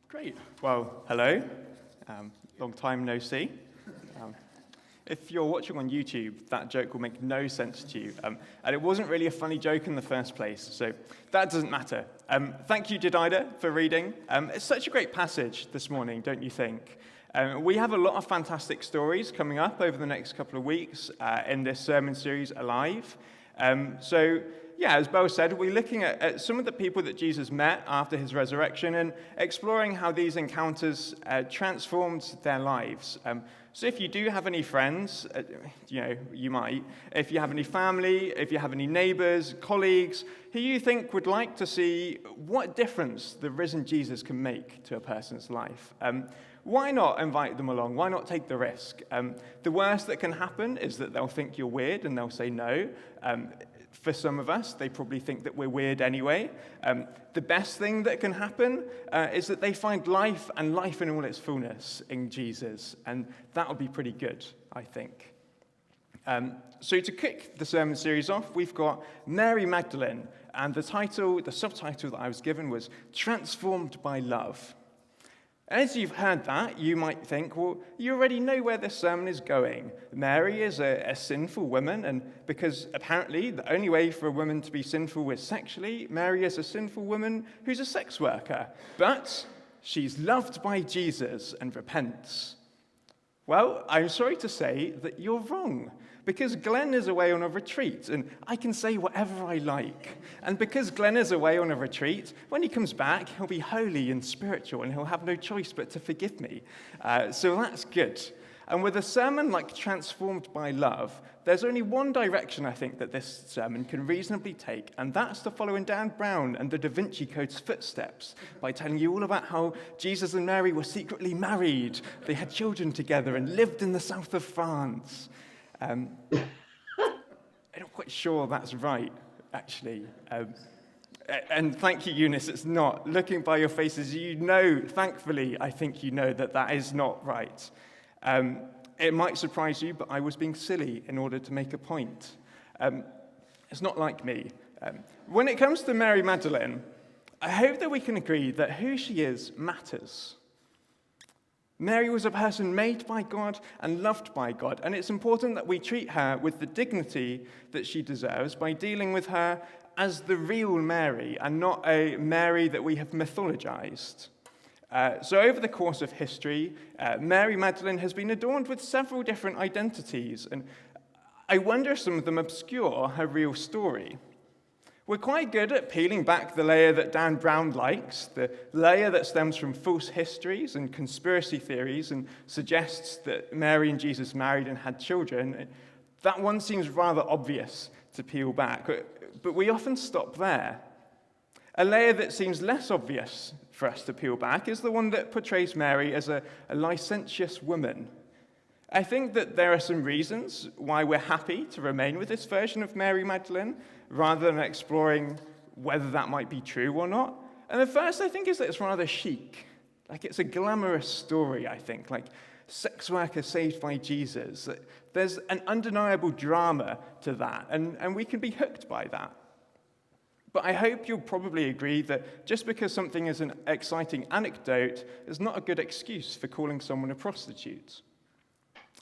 Great. Well, hello. Long time no see. If you're watching on YouTube, that joke will make no sense to you. And it wasn't really a funny joke in the first place, so that doesn't matter. Thank you, Jedida, for reading. It's such a great passage this morning, don't you think? We have a lot of fantastic stories coming up over the next couple of weeks in this sermon series, Alive. As Beau said, we're looking at some of the people that Jesus met after his resurrection and exploring how these encounters transformed their lives. So if you do have any friends, you might, if you have any family, if you have any neighbors, colleagues, who you think would like to see what difference the risen Jesus can make to a person's life, why not invite them along? Why not take the risk? The worst that can happen is that they'll think you're weird and they'll say no. For some of us, they probably think that we're weird anyway. The best thing that can happen is that they find life and life in all its fullness in Jesus, and that would be pretty good, I think. So to kick the sermon series off, we've got Mary Magdalene, and the subtitle that I was given was Transformed by Love. As you've heard that, you might think, well, you already know where this sermon is going. Mary is a sinful woman, and because apparently the only way for a woman to be sinful is sexually, Mary is a sinful woman who's a sex worker. But she's loved by Jesus and repents. Well, I'm sorry to say that you're wrong, because Glenn is away on a retreat, and I can say whatever I like. And because Glenn is away on a retreat, when he comes back, he'll be holy and spiritual, and he'll have no choice but to forgive me. So that's good. And with a sermon like Transformed by Love, there's only one direction I think that this sermon can reasonably take, and that's to follow in Dan Brown and the Da Vinci Code's footsteps by telling you all about how Jesus and Mary were secretly married, they had children together, and lived in the south of France. I'm not quite sure that's right, actually. And thank you, Eunice, it's not. Looking by your faces, you know, thankfully, I think you know that is not right. It might surprise you, but I was being silly in order to make a point. It's not like me. When it comes to Mary Magdalene, I hope that we can agree that who she is matters. Mary was a person made by God and loved by God, and it's important that we treat her with the dignity that she deserves by dealing with her as the real Mary and not a Mary that we have mythologized. So over the course of history, Mary Magdalene has been adorned with several different identities, and I wonder if some of them obscure her real story. We're quite good at peeling back the layer that Dan Brown likes, the layer that stems from false histories and conspiracy theories and suggests that Mary and Jesus married and had children. That one seems rather obvious to peel back, but we often stop there. A layer that seems less obvious for us to peel back is the one that portrays Mary as a licentious woman. I think that there are some reasons why we're happy to remain with this version of Mary Magdalene, rather than exploring whether that might be true or not. And the first, I think, is that it's rather chic. Like, it's a glamorous story, I think, like sex worker saved by Jesus. There's an undeniable drama to that, and we can be hooked by that. But I hope you'll probably agree that just because something is an exciting anecdote is not a good excuse for calling someone a prostitute.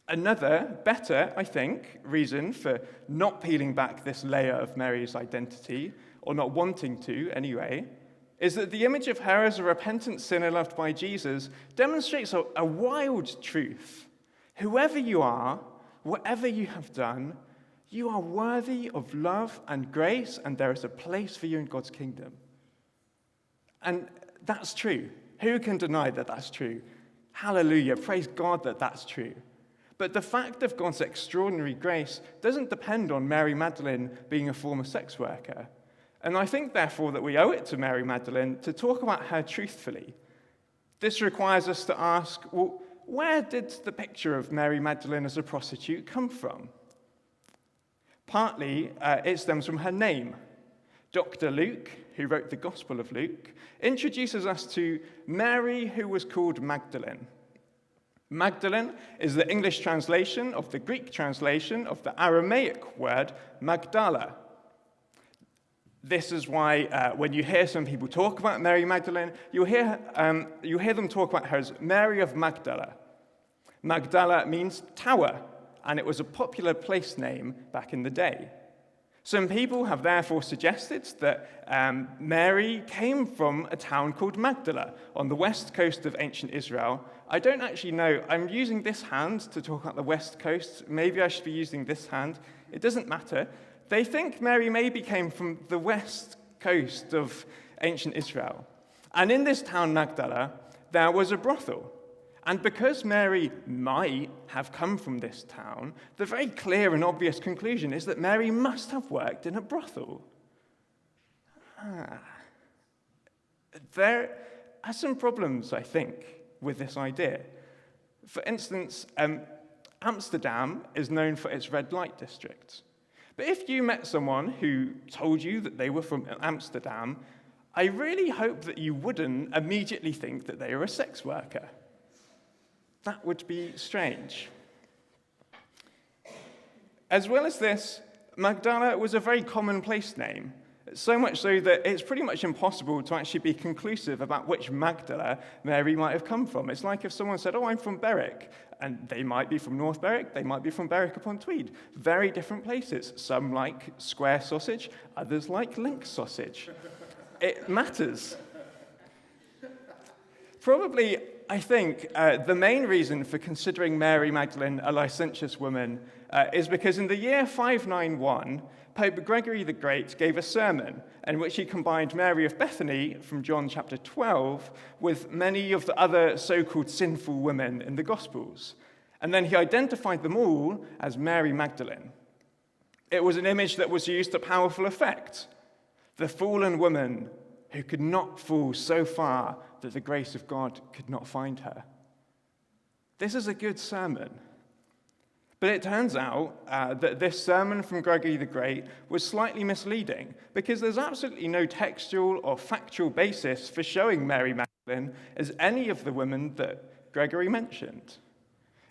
Another, better, I think, reason for not peeling back this layer of Mary's identity, or not wanting to anyway, is that the image of her as a repentant sinner loved by Jesus demonstrates a wild truth. Whoever you are, whatever you have done, you are worthy of love and grace, and there is a place for you in God's kingdom. And that's true. Who can deny that that's true? Hallelujah. Praise God that that's true. But the fact of God's extraordinary grace doesn't depend on Mary Magdalene being a former sex worker. And I think, therefore, that we owe it to Mary Magdalene to talk about her truthfully. This requires us to ask, well, where did the picture of Mary Magdalene as a prostitute come from? Partly, it stems from her name. Dr. Luke, who wrote the Gospel of Luke, introduces us to Mary, who was called Magdalene. Magdalene is the English translation of the Greek translation of the Aramaic word Magdala. This is why when you hear some people talk about Mary Magdalene, you'll hear them talk about her as Mary of Magdala. Magdala means tower, and it was a popular place name back in the day. Some people have therefore suggested that Mary came from a town called Magdala on the west coast of ancient Israel. I don't actually know. I'm using this hand to talk about the west coast. Maybe I should be using this hand. It doesn't matter. They think Mary maybe came from the west coast of ancient Israel. And in this town, Magdala, there was a brothel. And because Mary might have come from this town, the very clear and obvious conclusion is that Mary must have worked in a brothel. There are some problems, I think, with this idea. For instance, Amsterdam is known for its red light district. But if you met someone who told you that they were from Amsterdam, I really hope that you wouldn't immediately think that they were a sex worker. That would be strange. As well as this, Magdala was a very common place name, so much so that it's pretty much impossible to actually be conclusive about which Magdala Mary might have come from. It's like if someone said, I'm from Berwick, and they might be from North Berwick, they might be from Berwick-upon-Tweed. Very different places. Some like square sausage, others like link sausage. It matters. Probably, I think, the main reason for considering Mary Magdalene a licentious woman is because in the year 591, Pope Gregory the Great gave a sermon in which he combined Mary of Bethany from John chapter 12 with many of the other so-called sinful women in the Gospels. And then he identified them all as Mary Magdalene. It was an image that was used to powerful effect. The fallen woman who could not fall so far that the grace of God could not find her. This is a good sermon. But it turns out that this sermon from Gregory the Great was slightly misleading because there's absolutely no textual or factual basis for showing Mary Magdalene as any of the women that Gregory mentioned.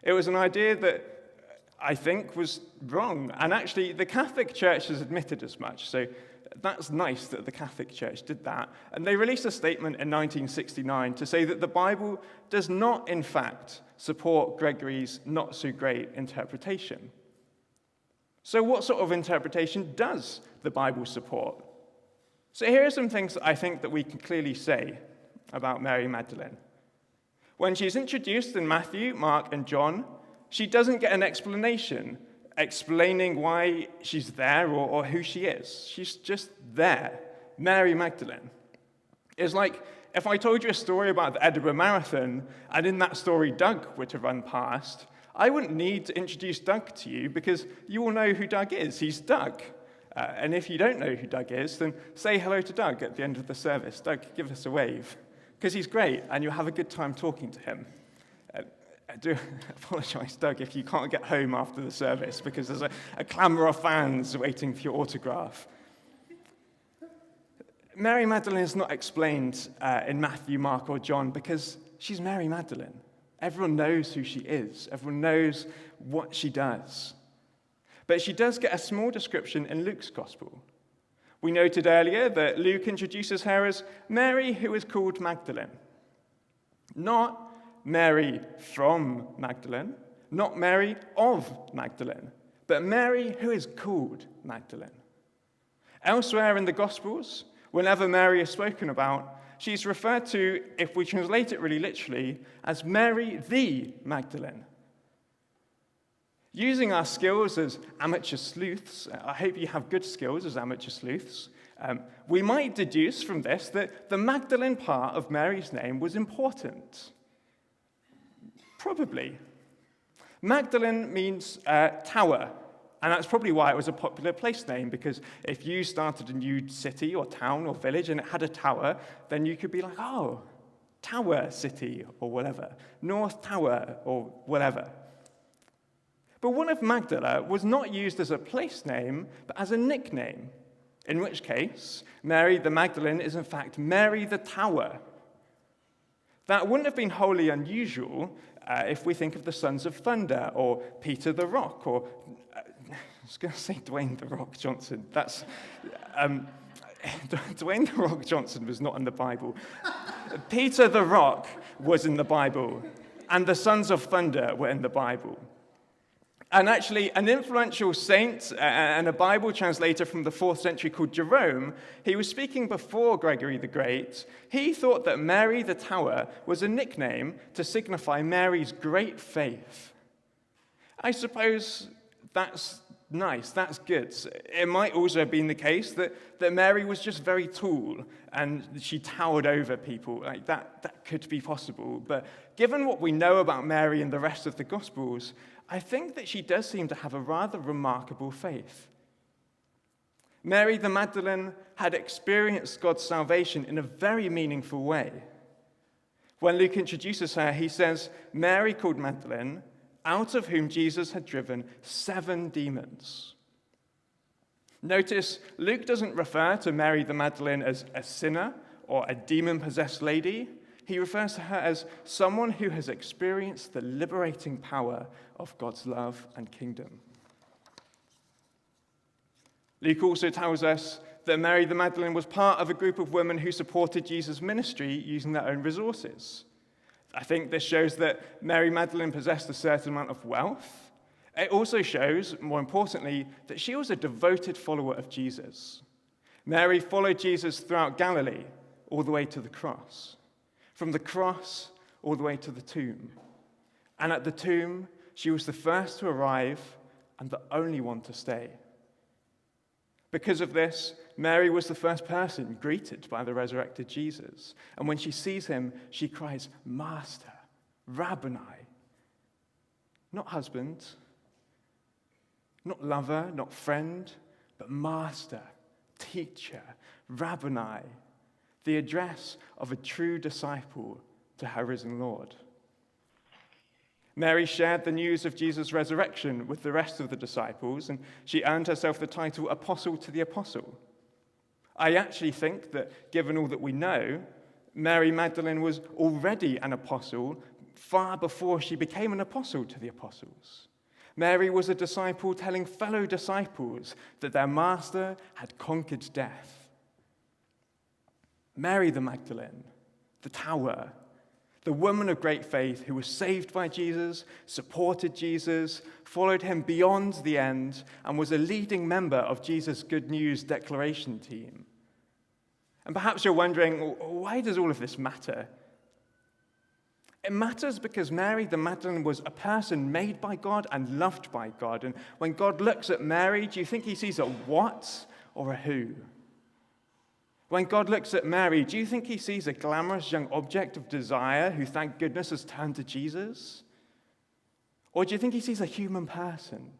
It was an idea that I think was wrong, and actually the Catholic Church has admitted as much, so that's nice that the Catholic Church did that. And they released a statement in 1969 to say that the Bible does not, in fact, support Gregory's not-so-great interpretation. So what sort of interpretation does the Bible support? So here are some things that I think that we can clearly say about Mary Magdalene. When she's introduced in Matthew, Mark, and John, she doesn't get an explanation explaining why she's there or who she is. She's just there, Mary Magdalene. It's like if I told you a story about the Edinburgh Marathon, and in that story Doug were to run past, I wouldn't need to introduce Doug to you because you all know who Doug is. He's Doug. And if you don't know who Doug is, then say hello to Doug at the end of the service. Doug, give us a wave, because he's great, and you'll have a good time talking to him. I do apologize, Doug, if you can't get home after the service because there's a clamour of fans waiting for your autograph. Mary Magdalene is not explained in Matthew, Mark, or John because she's Mary Magdalene. Everyone knows who she is. Everyone knows what she does. But she does get a small description in Luke's Gospel. We noted earlier that Luke introduces her as Mary, who is called Magdalene. Not Mary from Magdalene, not Mary of Magdalene, but Mary who is called Magdalene. Elsewhere in the Gospels, whenever Mary is spoken about, she's referred to, if we translate it really literally, as Mary the Magdalene. Using our skills as amateur sleuths, I hope you have good skills as amateur sleuths, we might deduce from this that the Magdalene part of Mary's name was important. Probably. Magdalene means tower, and that's probably why it was a popular place name, because if you started a new city or town or village and it had a tower, then you could be like, oh, Tower City or whatever, North Tower or whatever. But one of Magdala was not used as a place name, but as a nickname, in which case Mary the Magdalene is in fact Mary the Tower. That wouldn't have been wholly unusual if we think of the Sons of Thunder, or Peter the Rock, or I was going to say Dwayne the Rock Johnson. That's Dwayne "The Rock" Johnson was not in the Bible. Peter the Rock was in the Bible, and the Sons of Thunder were in the Bible. And actually, an influential saint and a Bible translator from the 4th century called Jerome, he was speaking before Gregory the Great. He thought that Mary the Tower was a nickname to signify Mary's great faith. I suppose that's nice, that's good. It might also have been the case that Mary was just very tall and she towered over people. Like that could be possible. But given what we know about Mary and the rest of the Gospels, I think that she does seem to have a rather remarkable faith. Mary the Magdalene had experienced God's salvation in a very meaningful way. When Luke introduces her, he says, Mary called Magdalene, out of whom Jesus had driven 7 demons. Notice, Luke doesn't refer to Mary the Magdalene as a sinner or a demon-possessed lady. He refers to her as someone who has experienced the liberating power of God's love and kingdom. Luke also tells us that Mary the Magdalene was part of a group of women who supported Jesus' ministry using their own resources. I think this shows that Mary Magdalene possessed a certain amount of wealth. It also shows, more importantly, that she was a devoted follower of Jesus. Mary followed Jesus throughout Galilee, all the way to the cross. From the cross, all the way to the tomb. And at the tomb, she was the first to arrive and the only one to stay. Because of this, Mary was the first person greeted by the resurrected Jesus. And when she sees him, she cries, Master, Rabboni. Not husband, not lover, not friend, but Master, Teacher, Rabboni, the address of a true disciple to her risen Lord. Mary shared the news of Jesus' resurrection with the rest of the disciples, and she earned herself the title Apostle to the Apostle. I actually think that, given all that we know, Mary Magdalene was already an apostle far before she became an apostle to the apostles. Mary was a disciple telling fellow disciples that their master had conquered death. Mary the Magdalene, the Tower, the woman of great faith who was saved by Jesus, supported Jesus, followed him beyond the end, and was a leading member of Jesus' Good News declaration team. And perhaps you're wondering, why does all of this matter? It matters because Mary the Magdalene was a person made by God and loved by God. And when God looks at Mary, do you think he sees a what or a who? When God looks at Mary, do you think he sees a glamorous young object of desire who, thank goodness, has turned to Jesus? Or do you think he sees a human person,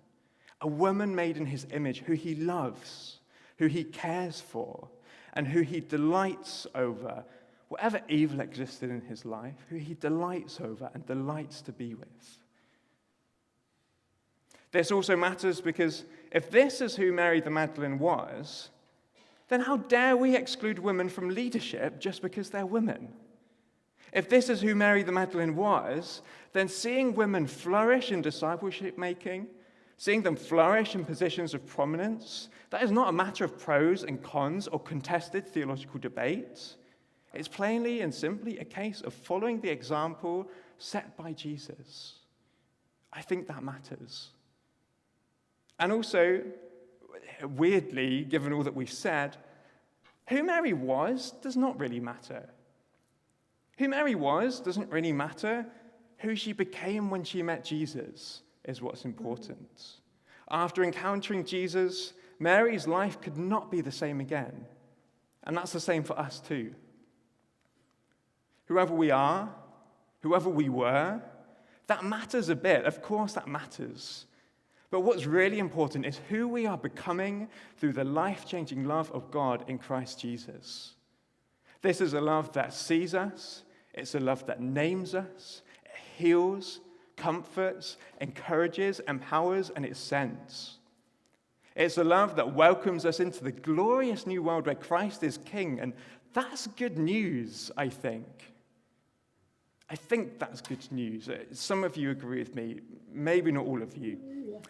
a woman made in his image who he loves, who he cares for, and who he delights over, whatever evil existed in his life, who he delights over and delights to be with? This also matters because if this is who Mary the Magdalene was, then how dare we exclude women from leadership just because they're women? If this is who Mary the Magdalene was, then seeing women flourish in discipleship making, seeing them flourish in positions of prominence, that is not a matter of pros and cons or contested theological debates. It's plainly and simply a case of following the example set by Jesus. I think that matters. And also, weirdly, given all that we've said, who Mary was does not really matter. Who Mary was doesn't really matter. Who she became when she met Jesus is what's important. After encountering Jesus, Mary's life could not be the same again. And that's the same for us too. Whoever we are, whoever we were, that matters a bit. Of course that matters. But what's really important is who we are becoming through the life-changing love of God in Christ Jesus. This is a love that sees us. It's a love that names us. It heals, comforts, encourages, empowers, and it sends. It's a love that welcomes us into the glorious new world where Christ is King. And that's good news, I think. I think that's good news. Some of you agree with me, maybe not all of you.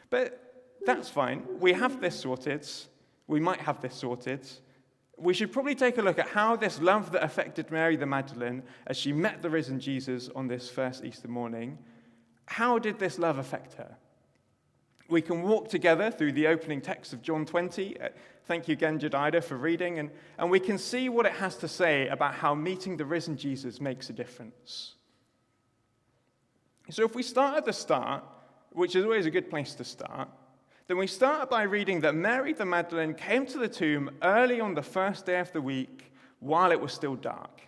But that's fine. We have this sorted. We might have this sorted. we should probably take a look at how this love that affected Mary the Magdalene as she met the risen Jesus on this first Easter morning, how did this love affect her? We can walk together through the opening text of John 20. Thank you again, Jedida, for reading. And we can see what it has to say about how meeting the risen Jesus makes a difference. So if we start at the start, which is always a good place to start, then we start by reading that Mary the Magdalene came to the tomb early on the first day of the week while it was still dark.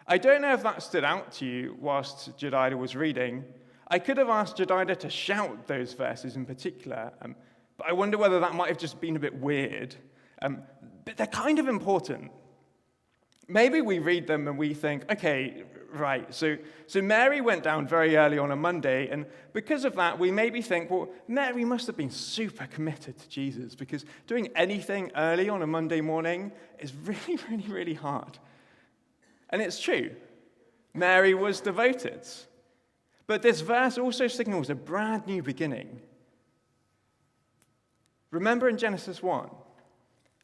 I don't know if that stood out to you whilst Jedida was reading. I could have asked Jedida to shout those verses in particular, but I wonder whether that might have just been a bit weird. But they're kind of important. Maybe we read them and we think, okay, right, so Mary went down very early on a Monday, and because of that, we maybe think, well, Mary must have been super committed to Jesus, because doing anything early on a Monday morning is really, really, really hard. And it's true. Mary was devoted. But this verse also signals a brand new beginning. Remember in Genesis 1?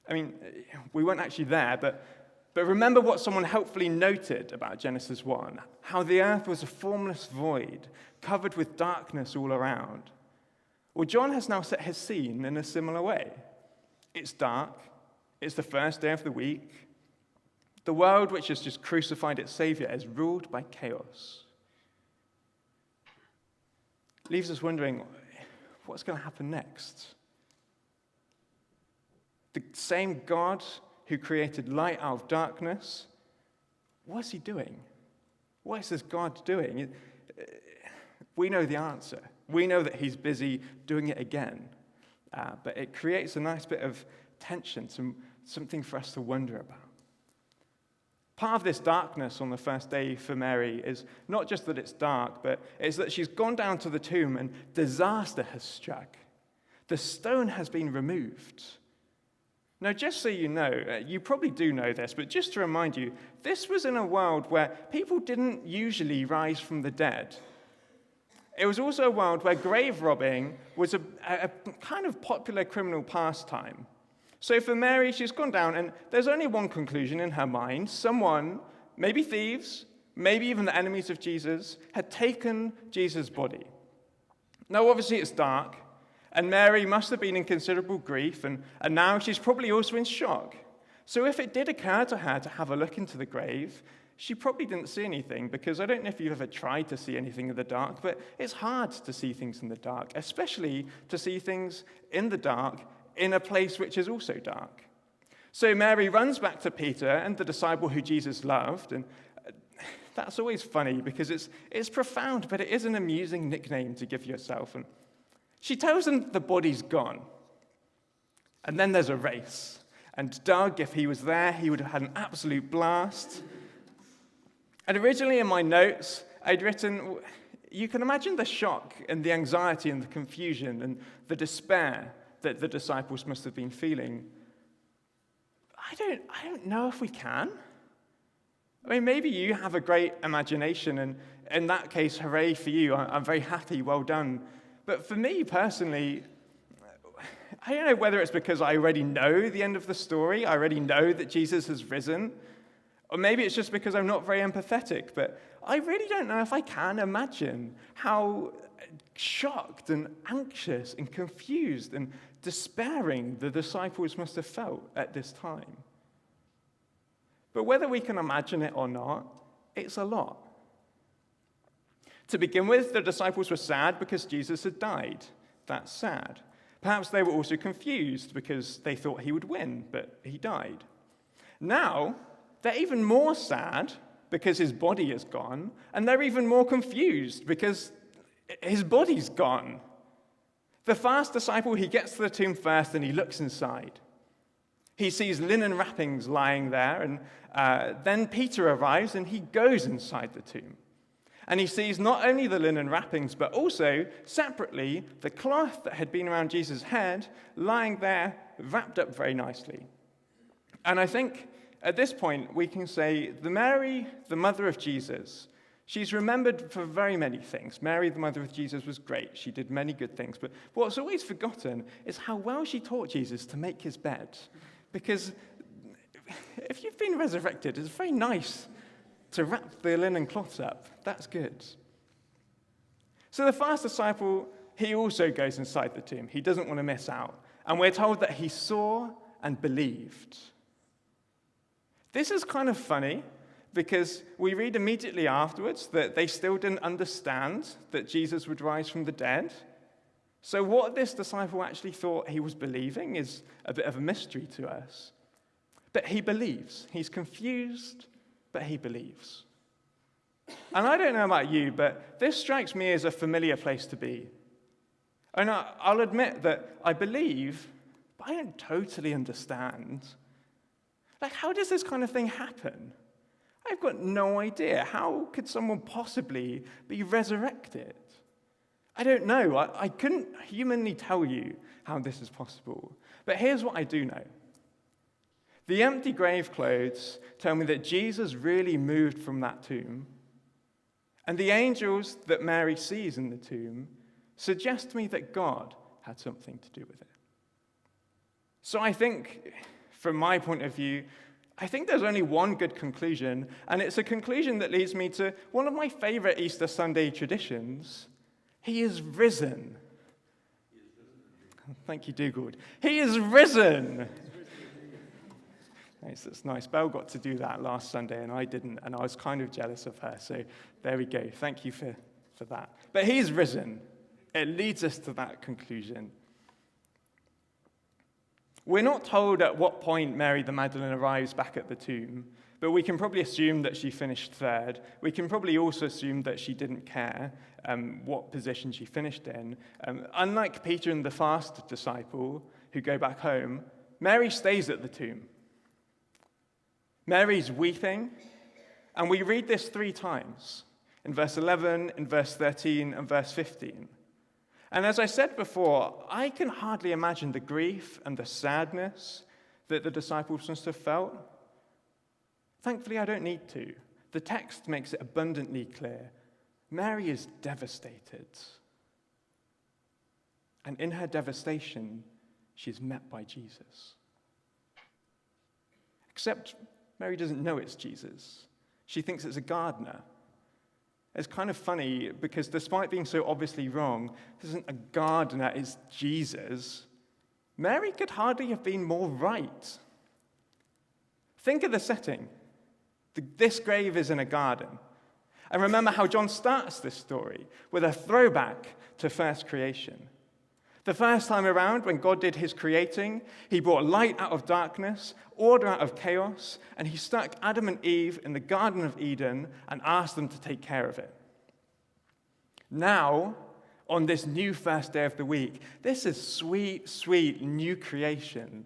I mean, we weren't actually there, but remember what someone helpfully noted about Genesis 1, how the earth was a formless void, covered with darkness all around. Well, John has now set his scene in a similar way. It's dark. It's the first day of the week. The world, which has just crucified its Savior, is ruled by chaos. Leaves us wondering, what's going to happen next? The same God who created light out of darkness, what's he doing? What is this God doing? We know the answer. We know that he's busy doing it again. But it creates a nice bit of tension, something for us to wonder about. Part of this darkness on the first day for Mary is not just that it's dark, but it's that she's gone down to the tomb and disaster has struck. The stone has been removed. Now, just so you know, you probably do know this, but just to remind you, this was in a world where people didn't usually rise from the dead. It was also a world where grave robbing was a kind of popular criminal pastime. So for Mary, she's gone down, and there's only one conclusion in her mind. Someone, maybe thieves, maybe even the enemies of Jesus, had taken Jesus' body. Now, obviously, it's dark, and Mary must have been in considerable grief, and now she's probably also in shock. So if it did occur to her to have a look into the grave, she probably didn't see anything, because I don't know if you've ever tried to see anything in the dark, but it's hard to see things in the dark, especially to see things in the dark in a place which is also dark. So Mary runs back to Peter and the disciple who Jesus loved, and that's always funny because it's profound, but it is an amusing nickname to give yourself. And she tells him the body's gone. And then there's a race. And Doug, if he was there, he would have had an absolute blast. And originally in my notes, I'd written, you can imagine the shock and the anxiety and the confusion and the despair that the disciples must have been feeling. I don't know if we can. I mean, maybe you have a great imagination, and in that case, hooray for you. I'm very happy, well done. But for me personally, I don't know whether it's because I already know the end of the story, I already know that Jesus has risen, or maybe it's just because I'm not very empathetic, but I really don't know if I can imagine how shocked and anxious and confused and despairing the disciples must have felt at this time. But whether we can imagine it or not, it's a lot. To begin with, the disciples were sad because Jesus had died. That's sad. Perhaps they were also confused because they thought he would win, but he died. Now, they're even more sad because his body is gone, and they're even more confused because his body's gone. The first disciple, he gets to the tomb first and he looks inside. He sees linen wrappings lying there, and then Peter arrives and he goes inside the tomb. And he sees not only the linen wrappings, but also, separately, the cloth that had been around Jesus' head lying there, wrapped up very nicely. And I think at this point we can say the Mary, the mother of Jesus, she's remembered for very many things. Mary, the mother of Jesus, was great. She did many good things. But what's always forgotten is how well she taught Jesus to make his bed. Because if you've been resurrected, it's very nice to wrap the linen cloths up. That's good. So the first disciple, he also goes inside the tomb. He doesn't want to miss out. And we're told that he saw and believed. This is kind of funny because we read immediately afterwards that they still didn't understand that Jesus would rise from the dead. So what this disciple actually thought he was believing is a bit of a mystery to us. But he believes. He's confused, but he believes. And I don't know about you, but this strikes me as a familiar place to be. And I'll admit that I believe, but I don't totally understand. Like, how does this kind of thing happen? I've got no idea. How could someone possibly be resurrected? I don't know. I couldn't humanly tell you how this is possible. But here's what I do know. The empty grave clothes tell me that Jesus really moved from that tomb. And the angels that Mary sees in the tomb suggest to me that God had something to do with it. So I think, from my point of view, I think there's only one good conclusion, and it's a conclusion that leads me to one of my favorite Easter Sunday traditions. He is risen. Thank you, Dougal. He is risen. That's nice. Belle got to do that last Sunday, and I didn't, and I was kind of jealous of her. So there we go. Thank you for that. But he's risen. It leads us to that conclusion. We're not told at what point Mary the Magdalene arrives back at the tomb, but we can probably assume that she finished third. We can probably also assume that she didn't care what position she finished in. Unlike Peter and the first disciple, who go back home, Mary stays at the tomb. Mary's weeping, and we read this 3 times, in verse 11, in verse 13, and verse 15. And as I said before, I can hardly imagine the grief and the sadness that the disciples must have felt. Thankfully, I don't need to. The text makes it abundantly clear. Mary is devastated. And in her devastation, she's met by Jesus. Except Mary doesn't know it's Jesus. She thinks it's a gardener. It's kind of funny because despite being so obviously wrong, this isn't a gardener, it's Jesus. Mary could hardly have been more right. Think of the setting. This grave is in a garden. And remember how John starts this story with a throwback to first creation. The first time around, when God did his creating, he brought light out of darkness, order out of chaos, and he stuck Adam and Eve in the Garden of Eden and asked them to take care of it. Now, on this new first day of the week, this is sweet, sweet new creation.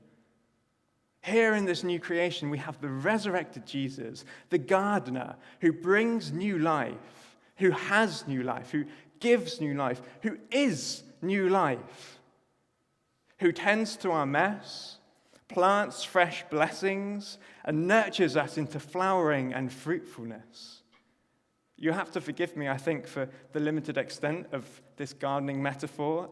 Here in this new creation, we have the resurrected Jesus, the gardener, who brings new life, who has new life, who gives new life, who is new life, who tends to our mess, plants fresh blessings, and nurtures us into flowering and fruitfulness. You have to forgive me, I think, for the limited extent of this gardening metaphor.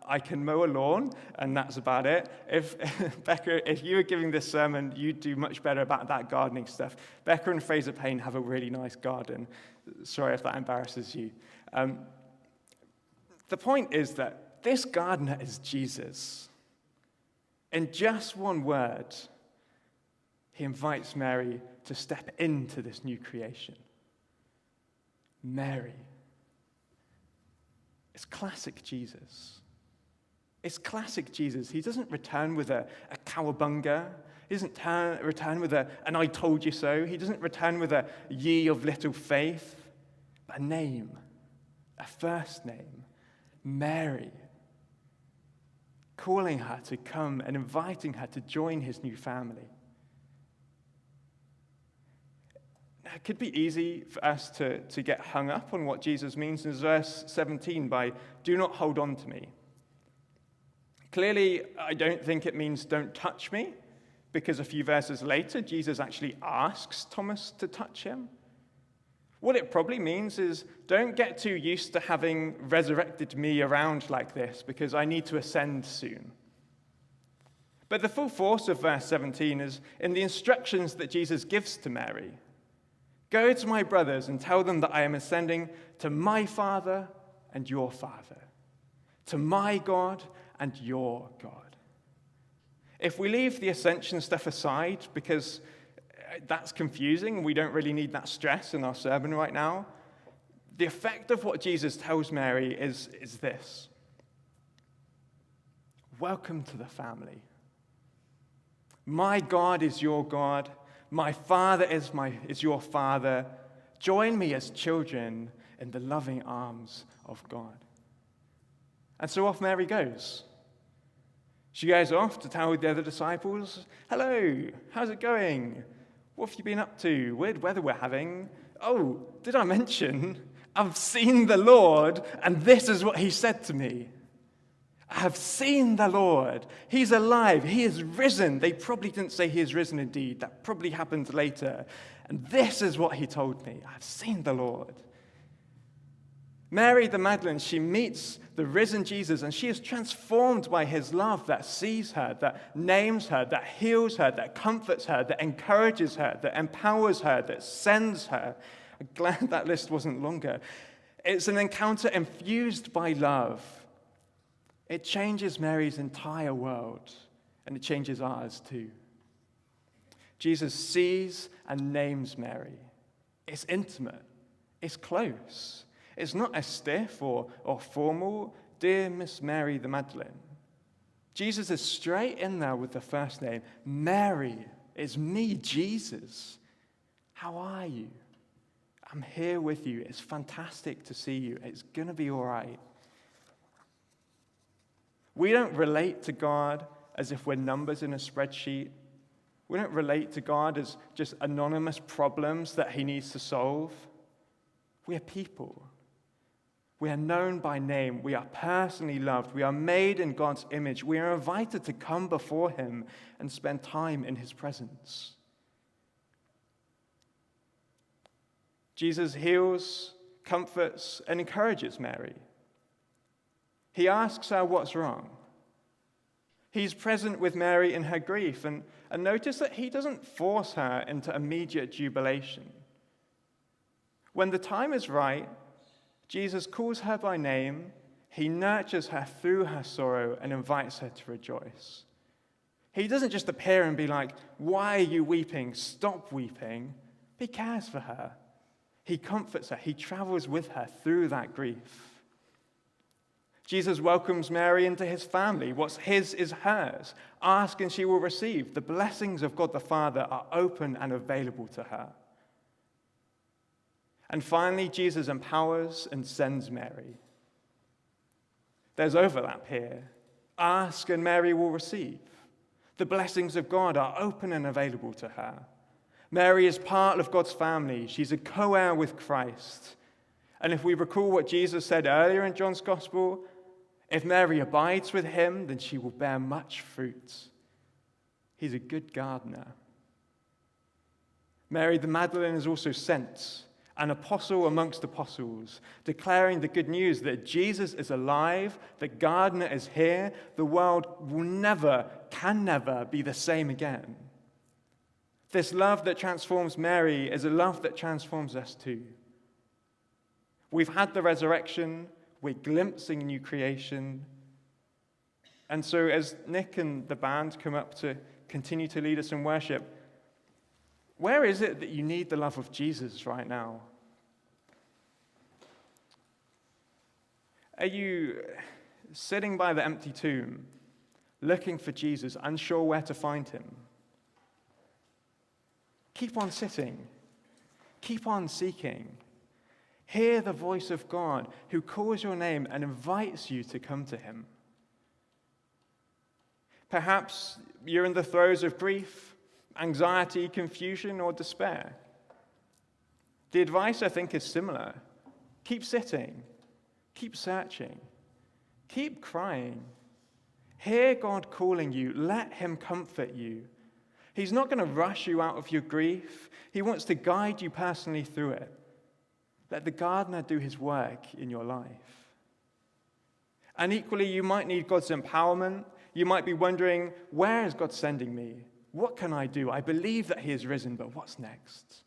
I can mow a lawn, and that's about it. If Becca, if you were giving this sermon, you'd do much better about that gardening stuff. Becca and Fraser Payne have a really nice garden. Sorry if that embarrasses you. The point is that this gardener is Jesus. In just one word, he invites Mary to step into this new creation. Mary. It's classic Jesus. It's classic Jesus. He doesn't return with a cowabunga. He doesn't return with an I told you so. He doesn't return with a ye of little faith, but a name, a first name, Mary, calling her to come and inviting her to join his new family. It could be easy for us to get hung up on what Jesus means in verse 17 by, do not hold on to me. Clearly, I don't think it means don't touch me, because a few verses later, Jesus actually asks Thomas to touch him. What it probably means is, don't get too used to having resurrected me around like this, because I need to ascend soon. But the full force of verse 17 is in the instructions that Jesus gives to Mary. Go to my brothers and tell them that I am ascending to my Father and your Father, to my God and your God. If we leave the ascension stuff aside, because that's confusing, we don't really need that stress in our sermon right now, the effect of what Jesus tells Mary is this. Welcome to the family. My God is your God. My Father is your Father. Join me as children in the loving arms of God. And so off Mary goes. She goes off to tell the other disciples, hello, how's it going? What have you been up to? Weird weather we're having. Oh, did I mention I've seen the Lord and this is what he said to me? I have seen the Lord. He's alive. He is risen. They probably didn't say he is risen indeed. That probably happened later. And this is what he told me. I've seen the Lord. Mary the Magdalene, she meets the risen Jesus, and she is transformed by his love that sees her, that names her, that heals her, that comforts her, that encourages her, that empowers her, that sends her. I'm glad that list wasn't longer. It's an encounter infused by love. It changes Mary's entire world, and it changes ours too. Jesus sees and names Mary. It's intimate. It's close. It's not as stiff or formal. Dear Miss Mary the Magdalene. Jesus is straight in there with the first name. Mary, it's me, Jesus. How are you? I'm here with you. It's fantastic to see you. It's going to be all right. We don't relate to God as if we're numbers in a spreadsheet. We don't relate to God as just anonymous problems that he needs to solve. We are people. We are known by name. We are personally loved. We are made in God's image. We are invited to come before him and spend time in his presence. Jesus heals, comforts, and encourages Mary. He asks her what's wrong. He's present with Mary in her grief, and notice that he doesn't force her into immediate jubilation. When the time is right, Jesus calls her by name, he nurtures her through her sorrow and invites her to rejoice. He doesn't just appear and be like, why are you weeping? Stop weeping. He cares for her. He comforts her. He travels with her through that grief. Jesus welcomes Mary into his family. What's his is hers. Ask and she will receive. The blessings of God the Father are open and available to her. And finally, Jesus empowers and sends Mary. There's overlap here. Ask and Mary will receive. The blessings of God are open and available to her. Mary is part of God's family. She's a co-heir with Christ. And if we recall what Jesus said earlier in John's Gospel, if Mary abides with him, then she will bear much fruit. He's a good gardener. Mary the Magdalene is also sent, an apostle amongst apostles, declaring the good news that Jesus is alive, the gardener is here, the world will never, can never be the same again. This love that transforms Mary is a love that transforms us too. We've had the resurrection, we're glimpsing new creation. And so as Nick and the band come up to continue to lead us in worship, where is it that you need the love of Jesus right now? Are you sitting by the empty tomb, looking for Jesus, unsure where to find him? Keep on sitting. Keep on seeking. Hear the voice of God who calls your name and invites you to come to him. Perhaps you're in the throes of grief, anxiety, confusion, or despair. The advice, I think, is similar. Keep sitting. Keep searching. Keep crying. Hear God calling you. Let him comfort you. He's not going to rush you out of your grief. He wants to guide you personally through it. Let the gardener do his work in your life. And equally, you might need God's empowerment. You might be wondering, where is God sending me? What can I do? I believe that he is risen, but what's next?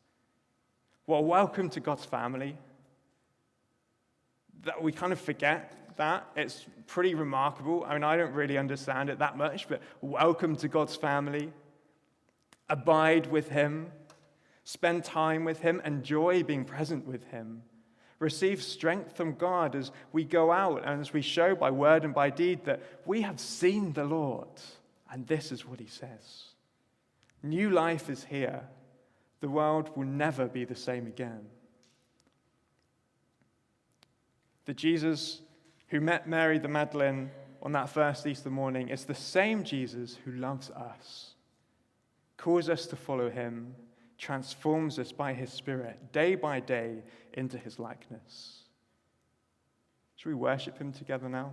Well, welcome to God's family. That we kind of forget that. It's pretty remarkable. I mean, I don't really understand it that much, but welcome to God's family. Abide with him. Spend time with him. Enjoy being present with him. Receive strength from God as we go out and as we show by word and by deed that we have seen the Lord. And this is what he says. New life is here. The world will never be the same again. The Jesus who met Mary the Magdalene on that first Easter morning is the same Jesus who loves us, calls us to follow him, transforms us by his Spirit day by day into his likeness. Should we worship him together now?